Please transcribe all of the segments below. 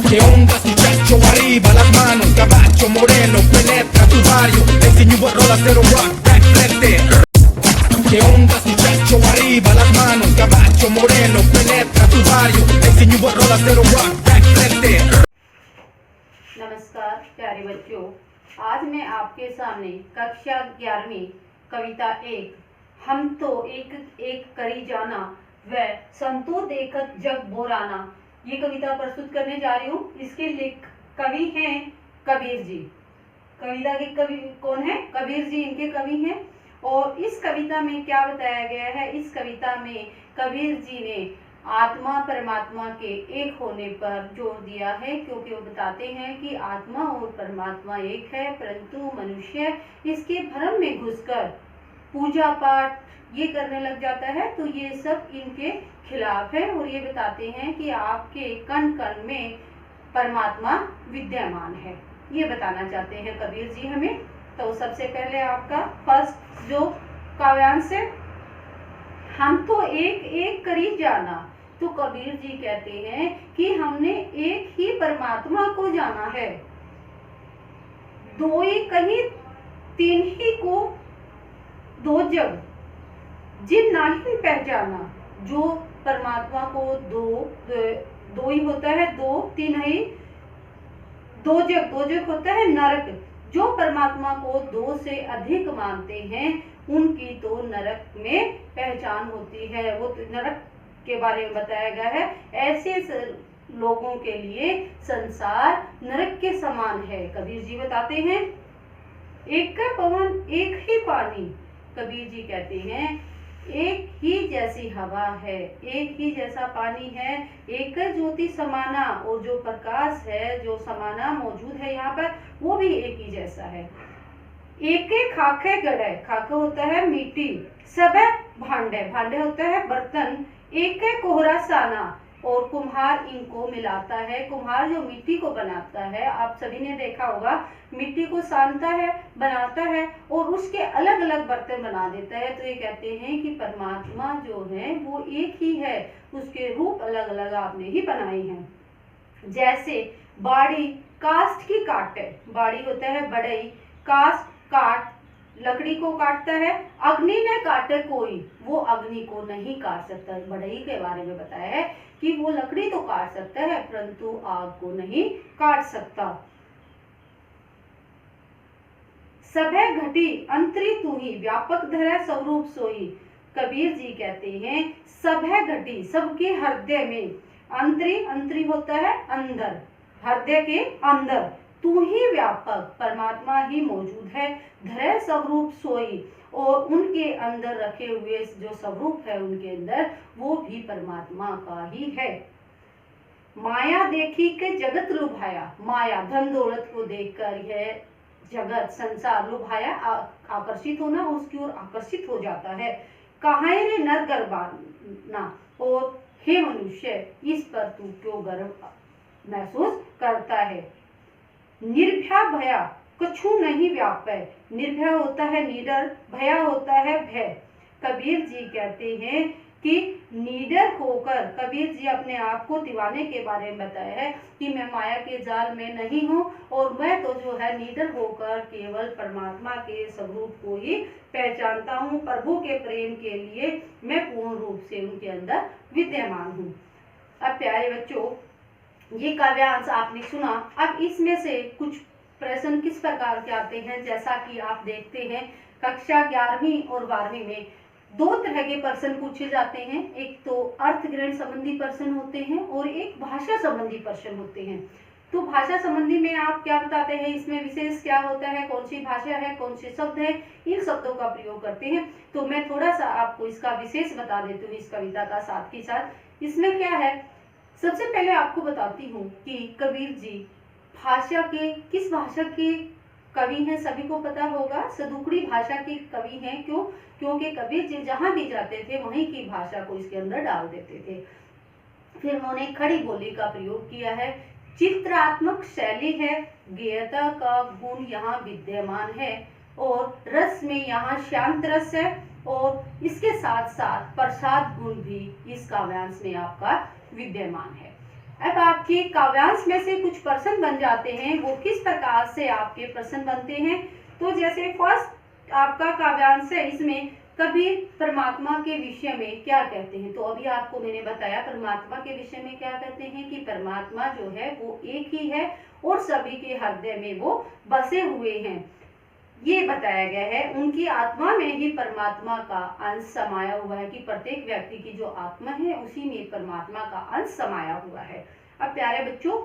Que onda muchacho arriba las manos, caballo moreno penetra tu barrio, enseño rolas de rock back frente. Que onda muchacho arriba las manos, caballo moreno penetra tu barrio, enseño rolas de rock back frente. नमस्कार प्यारे बच्चों, आज मैं आपके सामने कक्षा 11वीं कविता 1 हम तो एक एक करी जाना व संतो देखत जग बोराना ये कविता प्रस्तुत करने जा रही हूँ। इसके कवि हैं कबीर जी। कविता के कवि कौन है? कबीर जी इनके कवि हैं। और इस कविता में क्या बताया गया है? इस कविता में कबीर जी ने आत्मा परमात्मा के एक होने पर जोर दिया है, क्योंकि वो बताते हैं कि आत्मा और परमात्मा एक है, परंतु मनुष्य इसके भ्रम में घुसकर पूजा पाठ ये करने लग जाता है। तो ये सब इनके खिलाफ है और ये बताते हैं कि आपके कण कण में परमात्मा विद्यमान है, ये बताना चाहते हैं कबीर जी हमें। तो सबसे पहले आपका फर्स्ट जो काव्यांश है, हम तो एक एक करी जाना। तो कबीर जी कहते हैं कि हमने एक ही परमात्मा को जाना है, दो ही कहीं तीन ही को दो जग जिन नहीं पहचाना। जो परमात्मा को दो ही होता है, दो तीन ही दो जग होता है नरक। जो परमात्मा को दो से अधिक मानते हैं उनकी तो नरक में पहचान होती है। वो तो नरक के बारे में बताया गया है। ऐसे लोगों के लिए संसार नरक के समान है। कबीर जी बताते हैं एक का पवन एक ही पानी। कबीर जी कहते हैं एक ही जैसी हवा है, एक ही जैसा पानी है, एक ज्योति समाना। और जो प्रकाश है, जो समाना मौजूद है यहाँ पर, वो भी एक ही जैसा है। एक खाके गड़े, खाके होता है मिट्टी, सब भांडे, भांडे होता है बर्तन। एक कोहरा साना, और कुम्हार इनको मिलाता है। कुम्हार जो मिट्टी को बनाता है, आप सभी ने देखा होगा, मिट्टी को सानता है, बनाता है और उसके अलग अलग बर्तन बना देता है। तो ये कहते हैं कि परमात्मा जो है वो एक ही है, उसके रूप अलग अलग आपने ही बनाए हैं। जैसे बाड़ी काष्ठ की काटे, बाड़ी होता है बढ़ई, काष्ठ काट लकड़ी को काटता है। अग्नि ने काटे कोई, वो अग्नि को नहीं काट सकता। बढ़ई के बारे में बताया है कि वो लकड़ी तो काट सकता है परंतु आग को नहीं काट सकता। सभे घटी अंतरी तू ही, व्यापक धरे स्वरूप सोई। कबीर जी कहते हैं सभे घटी, सबके हृदय में, अंतरी अंतरी होता है अंदर, हृदय के अंदर, तू ही व्यापक परमात्मा ही मौजूद है। धरे स्वरूप सोई, और उनके अंदर रखे हुए जो स्वरूप है उनके अंदर, वो भी परमात्मा का ही है। माया देखी के जगत लुभाया, माया धन दौलत को देखकर यह जगत संसार लुभाया, आकर्षित होना, उसकी ओर आकर्षित हो जाता है। कहां रे नर गर्वाना, और हे मनुष्य इस पर तू क्यों गर्व महसूस करता है। निर्भया भया कछु नहीं व्यापै, निर्भय होता है निडर, भया होता है भय। कबीर जी कहते हैं कि निडर होकर, कबीर जी अपने आप को दीवाने के बारे में बताया है कि मैं माया के जाल में नहीं हूँ, और मैं तो जो है निडर होकर केवल परमात्मा के स्वरूप को ही पहचानता हूँ। प्रभु के प्रेम के लिए मैं पूर्ण रूप से उनके अंदर विद्यमान हूँ। अब प्यारे बच्चों, ये काव्यांश आपने सुना। अब इसमें से कुछ प्रश्न किस प्रकार के आते हैं, जैसा कि आप देखते हैं कक्षा 11वीं और 12वीं में दो तरह के प्रश्न पूछे जाते हैं। एक तो अर्थ ग्रहण संबंधी प्रश्न होते हैं और एक भाषा संबंधी प्रश्न होते हैं। तो भाषा संबंधी में आप क्या बताते हैं, इसमें विशेष क्या होता है, कौन सी भाषा है, कौन से शब्द है, इन शब्दों का प्रयोग करते हैं। तो मैं थोड़ा सा आपको इसका विशेष बता देती हूँ इस कविता का साथ ही साथ। इसमें क्या है, सबसे पहले आपको बताती हूँ कि कबीर जी भाषा के किस भाषा के कवि हैं। सभी को पता होगा सदुकड़ी भाषा के कवि हैं। क्यों? क्योंकि कबीर जी जहाँ भी जाते थे वहीं की भाषा को इसके अंदर डाल देते थे। फिर उन्होंने खड़ी बोली का प्रयोग किया है। चित्रात्मक शैली है, गेयता का गुण यहाँ विद्यमान है, और रस में यहाँ शांत रस है, और इसके साथ साथ प्रसाद गुण भी इस काव्यांश में आपका विद्यमान है। अब आपके काव्यांश में से कुछ प्रश्न बन जाते हैं, वो किस प्रकार से आपके प्रश्न बनते हैं। तो जैसे फर्स्ट आपका काव्यांश है, इसमें कबीर परमात्मा के विषय में क्या कहते हैं। तो अभी आपको मैंने बताया परमात्मा के विषय में क्या कहते हैं कि परमात्मा जो है वो एक ही है और सभी के हृदय में वो बसे हुए हैं, ये बताया गया है। उनकी आत्मा में ही परमात्मा का अंश समाया हुआ है, कि प्रत्येक व्यक्ति की जो आत्मा है उसी में परमात्मा का अंश समाया हुआ है। अब प्यारे बच्चों,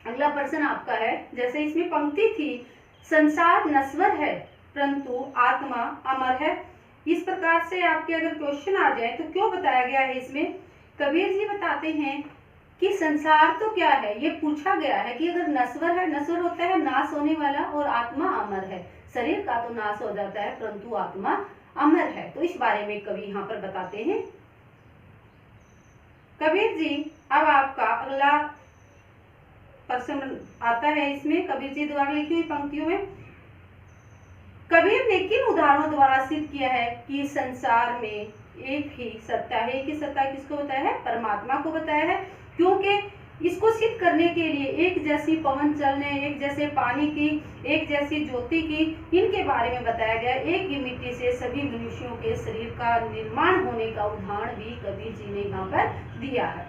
अगला प्रश्न आपका है, जैसे इसमें पंक्ति थी, संसार नश्वर है परंतु आत्मा अमर है। इस प्रकार से आपके अगर क्वेश्चन आ जाए तो क्यों बताया गया है इसमें। कबीर जी बताते हैं कि संसार तो क्या है, ये पूछा गया है कि अगर नश्वर है, नश्वर होता है नाश होने वाला, और आत्मा अमर है, शरीर का तो नाश हो जाता है परंतु आत्मा अमर है। तो इस बारे में कवि यहाँ पर बताते हैं। कबीर जी, अब आपका अगला प्रश्न आता है, इसमें कबीर जी द्वारा लिखी हुई पंक्तियों में कबीर ने किन उदाहरणों द्वारा सिद्ध किया है कि संसार में एक ही सत्ता है। एक ही सत्ता किसको बताया है, परमात्मा को बताया है। क्योंकि इसको सिद्ध करने के लिए एक जैसी पवन चलने, एक जैसे पानी की, एक जैसी ज्योति की, इनके बारे में बताया गया। एक ही मिट्टी से सभी मनुष्यों के शरीर का निर्माण होने का उदाहरण भी कबीर जी ने यहाँ पर दिया है।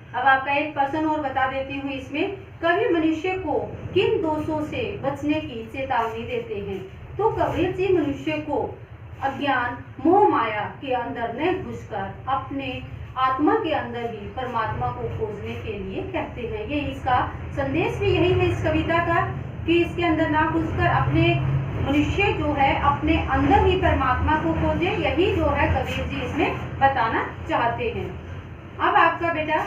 अब आपका एक प्रश्न और बता देती हूँ इसमें, कवि मनुष्य को किन दोषों से बचने की चेतावनी देते हैं। तो कबीर जी मनुष्य को अज्ञान मोह माया के अंदर न घुसकर अपने आत्मा के अंदर ही परमात्मा को खोजने के लिए कहते हैं। ये इसका संदेश भी यही है इस कविता का, कि इसके अंदर ना घुसकर अपने मनुष्य जो है अपने अंदर ही परमात्मा को खोजे। यही जो है कबीर जी इसमें बताना चाहते हैं। अब आपका बेटा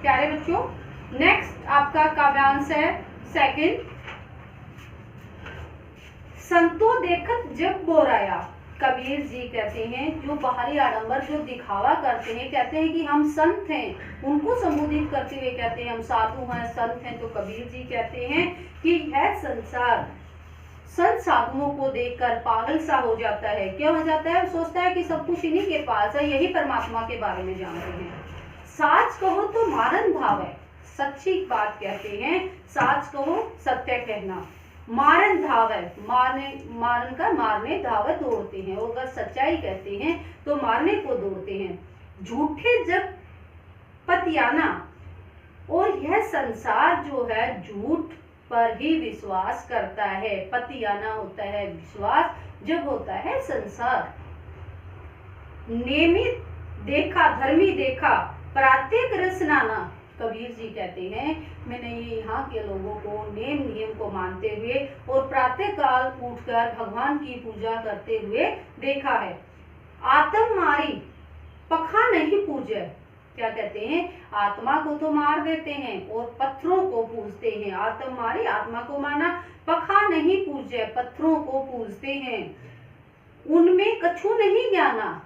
प्यारे बच्चों, नेक्स्ट आपका काव्यांश है सेकंड, संतो देखत जब बोराया। कबीर जी कहते हैं जो बाहरी आडंबर जो दिखावा करते हैं, कहते हैं कि हम संत हैं, उनको संबोधित करते हुए कहते हैं हम साधु हैं, संत हैं। तो कबीर जी कहते हैं कि यह संसार संत साधुओं को देखकर पागल सा हो जाता है। क्या हो जाता है, सोचता है कि सब कुछ इन्हीं के पास है, यही परमात्मा के बारे में जानते हैं। साच कहो तो मारन भाव है, सच्ची बात कहते हैं, साच कहो सत्य कहना, मारन धाव है, मारन का मारने धावत दौड़ते हैं, और अगर सच्चाई कहते हैं तो मारने को दौड़ते हैं। झूठे जब पतियाना, और यह संसार जो है झूठ पर ही विश्वास करता है। पतियाना होता है विश्वास, जब होता है संसार। नेमित देखा धर्मी देखा प्रात्येक रसनाना। कबीर जी कहते हैं मैंने ये यहाँ के लोगों को नेम नियम को मानते हुए और प्रातः काल उठकर भगवान की पूजा करते हुए देखा है। आत्म मारी पखा नहीं पूजे। क्या कहते हैं, आत्मा को तो मार देते हैं और पत्थरों को पूजते हैं। आत्म मारी, आत्मा को माना, पखा नहीं पूजे, पत्थरों को पूजते हैं। उनमें कछु नहीं ज्ञाना,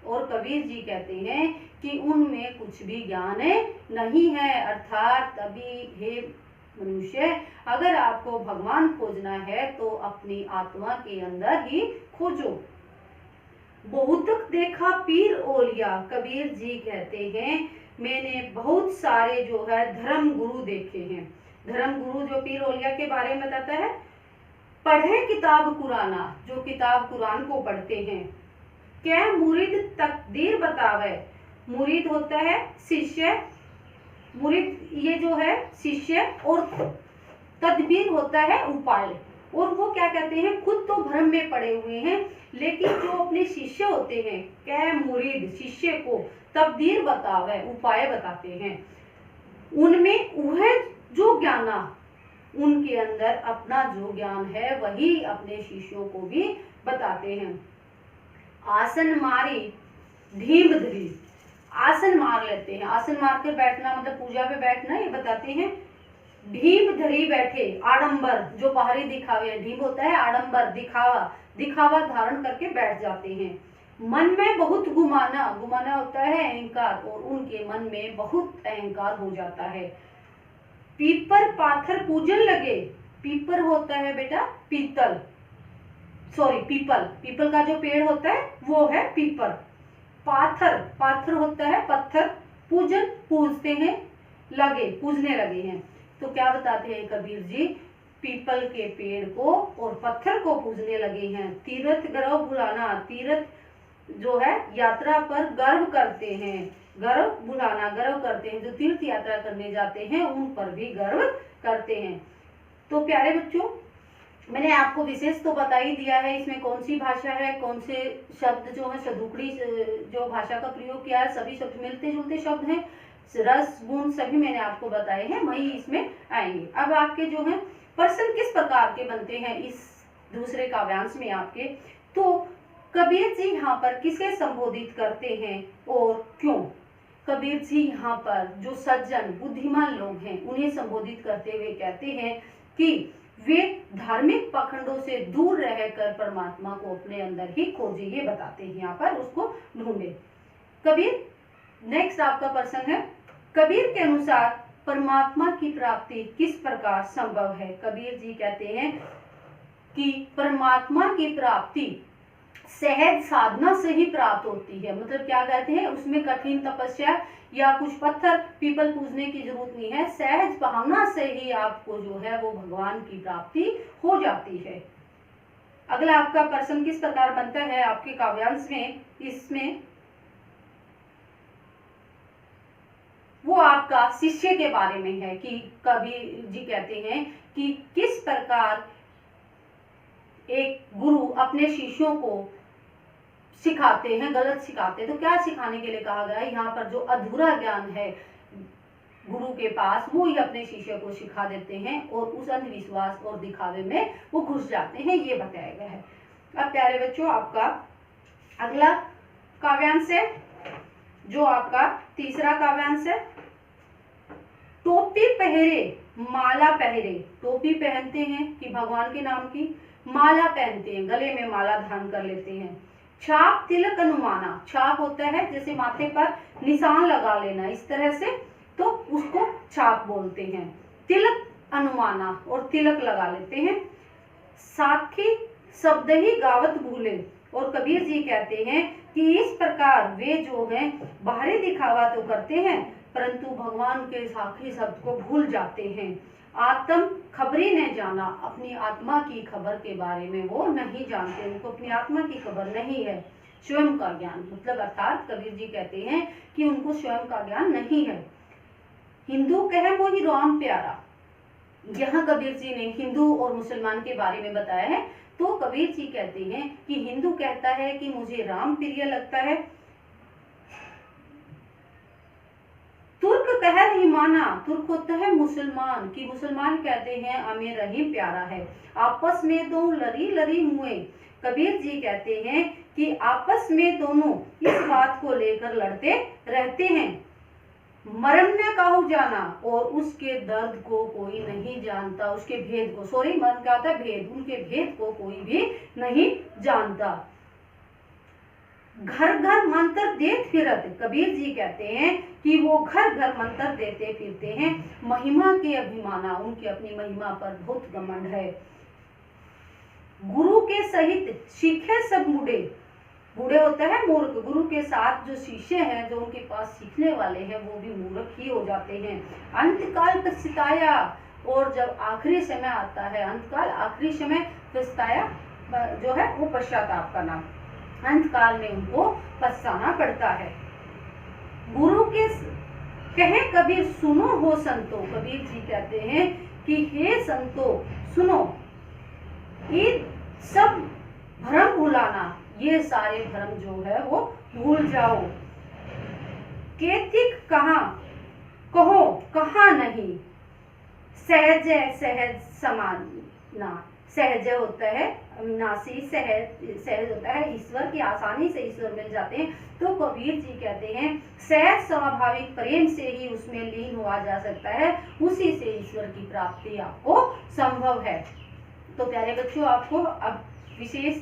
और कबीर जी कहते हैं कि उनमें कुछ भी ज्ञान नहीं है। अर्थात तभी हे मनुष्य, अगर आपको भगवान खोजना है तो अपनी आत्मा के अंदर ही खोजो। बहुत देखा पीर ओलिया। कबीर जी कहते हैं मैंने बहुत सारे जो है धर्म गुरु देखे हैं। धर्म गुरु जो पीर ओलिया के बारे में बताता है, पढ़े किताब कुराना, जो किताब कुरान को पढ़ते हैं। क्या मुरीद तकदीर बतावे। मुरीद होता है शिष्य, मुरीद ये जो है शिष्य, और तदबीर होता है उपाय। और वो क्या कहते हैं, खुद तो भ्रम में पड़े हुए हैं, लेकिन जो अपने शिष्य होते हैं, क्या मुरीद शिष्य को तकदीर बतावे, उपाय बताते हैं। उनमें वह जो ज्ञाना, उनके अंदर अपना जो ज्ञान है वही अपने शिष्यों को भी बताते हैं। आसन मारी ढीम धरी। आसन मार लेते हैं, आसन मार कर बैठना मतलब पूजा पे बैठना, ये बताते हैं। ढीम धरी बैठे, आडंबर जो बाहरी दिखावे, ढीम होता है आडंबर, दिखावा, दिखावा धारण करके बैठ जाते हैं। मन में बहुत गुमाना, गुमाना होता है अहंकार, और उनके मन में बहुत अहंकार हो जाता है। पीपर पाथर पूजन लगे। पीपर होता है बेटा पीतल, सॉरी पीपल, पीपल का जो पेड़ होता है वो है पीपल। पाथर, पाथर होता है पत्थर, पूजन पूजते हैं। लगे, पूजने लगे हैं। तो क्या बताते हैं कबीर जी, पीपल के पेड़ को और पत्थर को पूजने लगे हैं। तीर्थ गर्व भुलाना, तीर्थ जो है यात्रा पर गर्व करते हैं, गर्व भुलाना, गर्व करते हैं। जो तीर्थ यात्रा करने जाते हैं उन पर भी गर्व करते हैं। तो प्यारे बच्चों, मैंने आपको विशेष तो बता ही दिया है इसमें कौन सी भाषा है, कौन से शब्द जो है शतुकड़ी जो भाषा का प्रयोग किया है, सभी शब्द मिलते जुलते शब्द हैं, रस गुण सभी मैंने आपको बताए हैं, वही इसमें आएंगे। अब आपके जो है प्रश्न किस प्रकार के बनते हैं इस दूसरे काव्यांश में आपके, तो कबीर जी यहाँ पर किसे संबोधित करते हैं और क्यों? कबीर जी यहाँ पर जो सज्जन बुद्धिमान लोग हैं उन्हें संबोधित करते हुए कहते हैं कि वे धार्मिक पाखंडों से दूर रहकर परमात्मा को अपने अंदर ही खोजे, ये बताते हैं यहाँ पर, उसको ढूंढे। कबीर, नेक्स्ट आपका प्रश्न है, कबीर के अनुसार परमात्मा की प्राप्ति किस प्रकार संभव है? कबीर जी कहते हैं कि परमात्मा की प्राप्ति सहज साधना से ही प्राप्त होती है। मतलब क्या कहते हैं, उसमें कठिन तपस्या या कुछ पत्थर पीपल पूजने की जरूरत नहीं है, सहज भावना से ही आपको जो है वो भगवान की प्राप्ति हो जाती है। अगला आपका प्रश्न किस प्रकार बनता है आपके काव्यांश में, इसमें वो आपका शिष्य के बारे में है कि कबीर जी कहते हैं कि किस प्रकार एक गुरु अपने शिष्यों को सिखाते हैं, गलत सिखाते हैं। तो क्या सिखाने के लिए कहा गया है, यहाँ पर जो अधूरा ज्ञान है गुरु के पास वो ही अपने शिष्य को सिखा देते हैं और उस अंधविश्वास और दिखावे में वो घुस जाते हैं, ये बताया गया है। अब प्यारे बच्चों, आपका अगला काव्यांश है जो आपका तीसरा काव्यांश है, टोपी पहरे माला पहरे। टोपी पहनते हैं कि भगवान के नाम की, माला पहनते हैं, गले में माला धारण कर लेते हैं। छाप तिलक अनुमाना, छाप होता है जैसे माथे पर निशान लगा लेना इस तरह से, तो उसको छाप बोलते हैं। तिलक अनुमाना और तिलक लगा लेते हैं। साखी शब्द ही गावत भूले, और कबीर जी कहते हैं कि इस प्रकार वे जो हैं बाहरी दिखावा तो करते हैं परंतु भगवान के साखी शब्द को भूल जाते हैं। आत्म खबरी ने जाना, अपनी आत्मा की खबर के बारे में वो नहीं जानते, उनको अपनी आत्मा की खबर नहीं है। स्वयं का ज्ञान, मतलब अर्थात कबीर जी कहते हैं कि उनको स्वयं का ज्ञान नहीं है। हिंदू कहे वो ही राम प्यारा, यहाँ कबीर जी ने हिंदू और मुसलमान के बारे में बताया है। तो कबीर जी कहते हैं कि हिंदू कहता है कि मुझे राम प्रिय लगता है, तुर्क कह रही माना, तुर्क होता है मुसलमान, कि मुसलमान कहते हैं हमें रहीम प्यारा है। आपस में दो लरी लरी मुए, कबीर जी कहते हैं कि आपस में दोनों इस बात को लेकर लड़ते रहते हैं। मरण न कहू जाना, और उसके दर्द को कोई नहीं जानता, उसके भेद को, सॉरी मरण क्या होता है भेद, उनके भेद को कोई भी नहीं जानता। घर घर मंत्र देत फिरत, कबीर जी कहते हैं कि वो घर घर मंत्र देते फिरते हैं। महिमा के अभिमाना, उनकी अपनी महिमा पर बहुत घमंड है। गुरु के सहित सीखे सब बूढ़े, बूढ़े होता है मूर्ख, गुरु के साथ जो शिष्य हैं जो उनके पास सीखने वाले हैं वो भी मूर्ख ही हो जाते हैं। अंतकाल पछताया, और जब आखिरी समय आता है, अंतकाल आखिरी समय, पछताया जो है वो पश्चाताप का नाम, अंतकाल में उनको पछताना पड़ता है। गुरु के कहे कबीर सुनो हो संतो, कबीर जी कहते हैं कि हे संतो सुनो, ये सब भ्रम भुलाना, ये सारे भ्रम जो है वो भूल जाओ। केतिक कहाँ कहो कहाँ नहीं, सहज सहज समाना, सहज होता है अविनाशी, सहज होता है ईश्वर की, आसानी से ईश्वर मिल जाते हैं। तो कबीर जी कहते हैं सहज स्वाभाविक प्रेम से ही उसमें लीन हुआ जा सकता है, उसी से ईश्वर की प्राप्ति आपको संभव है। तो प्यारे बच्चों, आपको अब विशेष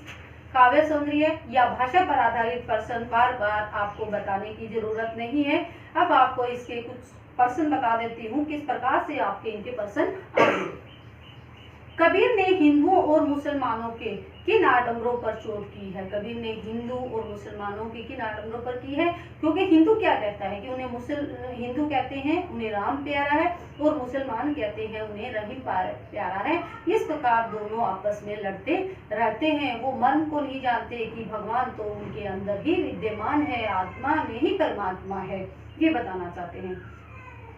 काव्य सौंदर्य या भाषा पर आधारित प्रश्न बार बार आपको बताने की जरूरत नहीं है। अब आपको इसके कुछ प्रश्न बता देती हूँ किस प्रकार से आपके इनके प्रश्न आएंगे। कबीर ने हिंदुओं और मुसलमानों के किन आडंबरों पर चोट की है? कबीर ने हिंदू और मुसलमानों के किन आडंबरों पर की है? क्योंकि हिंदू क्या कहता है कि हिंदू कहते हैं उन्हें राम प्यारा है और मुसलमान कहते हैं उन्हें रहीम प्यारा है। इस प्रकार दोनों आपस में लड़ते रहते हैं। वो मर्म को नहीं जानते कि भगवान तो उनके अंदर ही विद्यमान है, आत्मा में ही परमात्मा है, ये बताना चाहते हैं।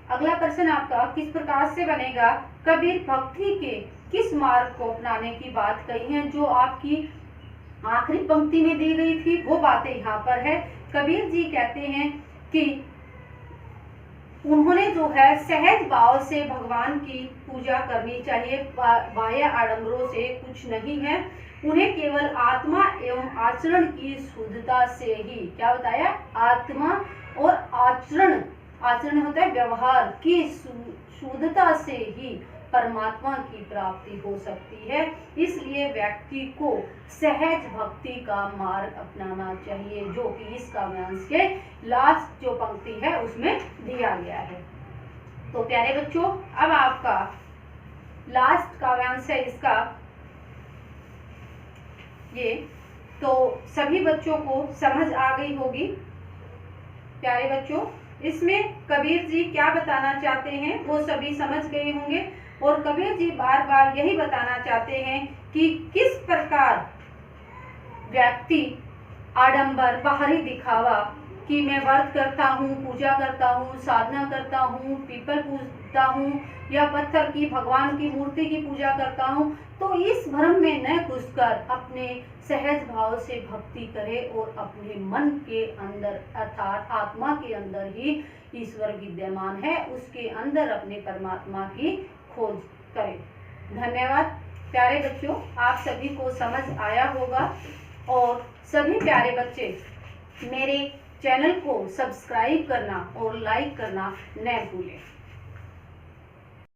अगला प्रश्न आपका किस प्रकार से बनेगा? कबीर भक्ति के किस मार्ग को अपनाने की बात कही है? जो आपकी आखिरी पंक्ति में दी गई थी वो बातें यहाँ पर है। कबीर जी कहते हैं कि उन्होंने जो है सहज भाव से भगवान की पूजा करनी चाहिए, बाह्य आडंबरों से कुछ नहीं है। उन्हें केवल आत्मा एवं आचरण की शुद्धता से ही, क्या बताया? आत्मा और आचरण होता है व्यवहार की शुद्धता से ही परमात्मा की प्राप्ति हो सकती है। इसलिए व्यक्ति को सहज भक्ति का मार्ग अपनाना चाहिए, जो कि इस काव्यांश के लास्ट जो पंक्ति है उसमें दिया गया है। तो प्यारे बच्चों, अब आपका लास्ट काव्यांश है इसका ये, तो सभी बच्चों को समझ आ गई होगी। प्यारे बच्चों, इसमें कबीर जी क्या बताना चाहते हैं वो सभी समझ गए होंगे। और कबीर जी बार बार यही बताना चाहते हैं कि किस प्रकार व्यक्ति आडंबर, बाहरी दिखावा कि मैं व्रत करता हूँ, पूजा करता हूँ, साधना करता हूँ, पीपल पूजता हूँ या पत्थर की, भगवान की मूर्ति की पूजा करता हूँ, तो इस भ्रम में न घुसकर अपने सहज भाव से भक्ति करे और अपने मन के अंदर अर्थात आत्मा के अंदर ही ईश्वर विद्यमान है, उसके अंदर अपने परमात्मा की खोज करें। धन्यवाद प्यारे बच्चों, आप सभी को समझ आया होगा और सभी प्यारे बच्चे मेरे चैनल को सब्सक्राइब करना और लाइक करना न भूलें।